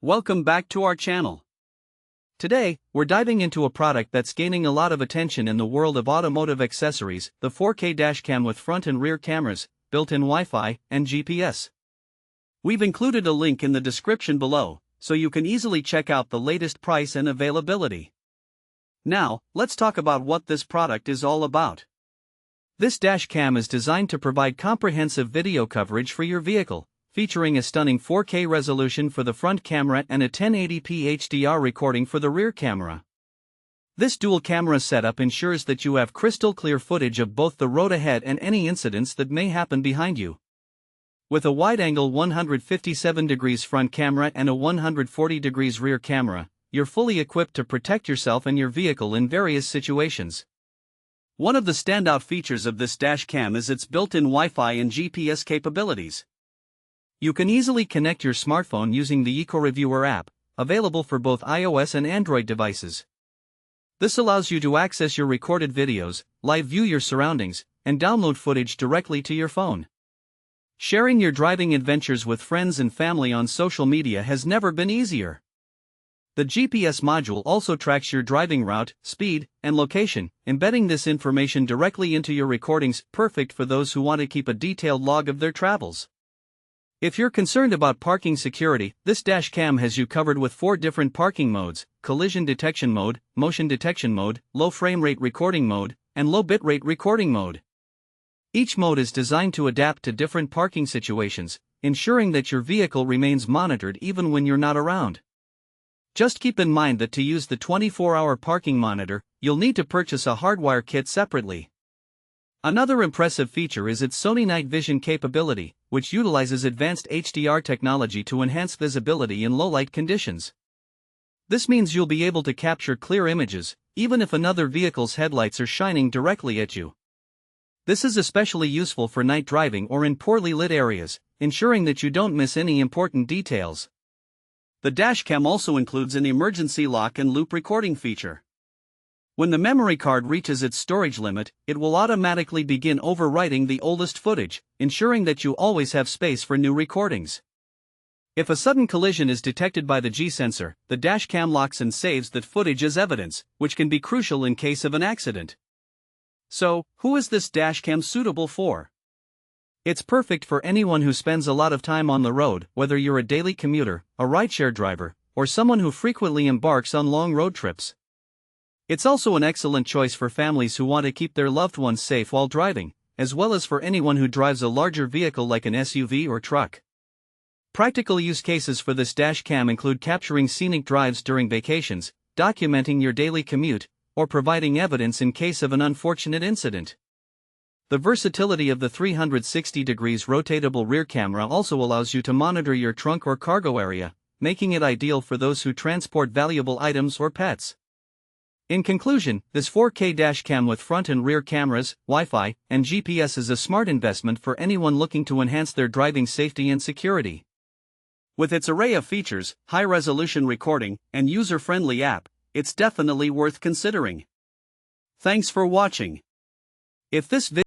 Welcome back to our channel. Today, we're diving into a product that's gaining a lot of attention in the world of automotive accessories, the 4K dashcam with front and rear cameras, built-in Wi-Fi and GPS. We've included a link in the description below, so you can easily check out the latest price and availability. Now, let's talk about what this product is all about. This dashcam is designed to provide comprehensive video coverage for your vehicle, featuring a stunning 4K resolution for the front camera and a 1080p HDR recording for the rear camera. This dual camera setup ensures that you have crystal clear footage of both the road ahead and any incidents that may happen behind you. With a wide-angle 157 degrees front camera and a 140 degrees rear camera, you're fully equipped to protect yourself and your vehicle in various situations. One of the standout features of this dashcam is its built-in Wi-Fi and GPS capabilities. You can easily connect your smartphone using the EcoReviewer app, available for both iOS and Android devices. This allows you to access your recorded videos, live view your surroundings, and download footage directly to your phone. Sharing your driving adventures with friends and family on social media has never been easier. The GPS module also tracks your driving route, speed, and location, embedding this information directly into your recordings, perfect for those who want to keep a detailed log of their travels. If you're concerned about parking security, this dashcam has you covered with 4 different parking modes: collision detection mode, motion detection mode, low frame rate recording mode, and low bitrate recording mode. Each mode is designed to adapt to different parking situations, ensuring that your vehicle remains monitored even when you're not around. Just keep in mind that to use the 24-hour parking monitor, you'll need to purchase a hardwire kit separately. Another impressive feature is its Sony night vision capability, which utilizes advanced HDR technology to enhance visibility in low-light conditions. This means you'll be able to capture clear images, even if another vehicle's headlights are shining directly at you. This is especially useful for night driving or in poorly lit areas, ensuring that you don't miss any important details. The dashcam also includes an emergency lock and loop recording feature. When the memory card reaches its storage limit, it will automatically begin overwriting the oldest footage, ensuring that you always have space for new recordings. If a sudden collision is detected by the G-sensor, the dashcam locks and saves that footage as evidence, which can be crucial in case of an accident. So, who is this dashcam suitable for? It's perfect for anyone who spends a lot of time on the road, whether you're a daily commuter, a rideshare driver, or someone who frequently embarks on long road trips. It's also an excellent choice for families who want to keep their loved ones safe while driving, as well as for anyone who drives a larger vehicle like an SUV or truck. Practical use cases for this dashcam include capturing scenic drives during vacations, documenting your daily commute, or providing evidence in case of an unfortunate incident. The versatility of the 360 degrees rotatable rear camera also allows you to monitor your trunk or cargo area, making it ideal for those who transport valuable items or pets. In conclusion, this 4K dashcam with front and rear cameras, Wi-Fi, and GPS is a smart investment for anyone looking to enhance their driving safety and security. With its array of features, high-resolution recording, and user-friendly app, it's definitely worth considering. Thanks for watching. If this video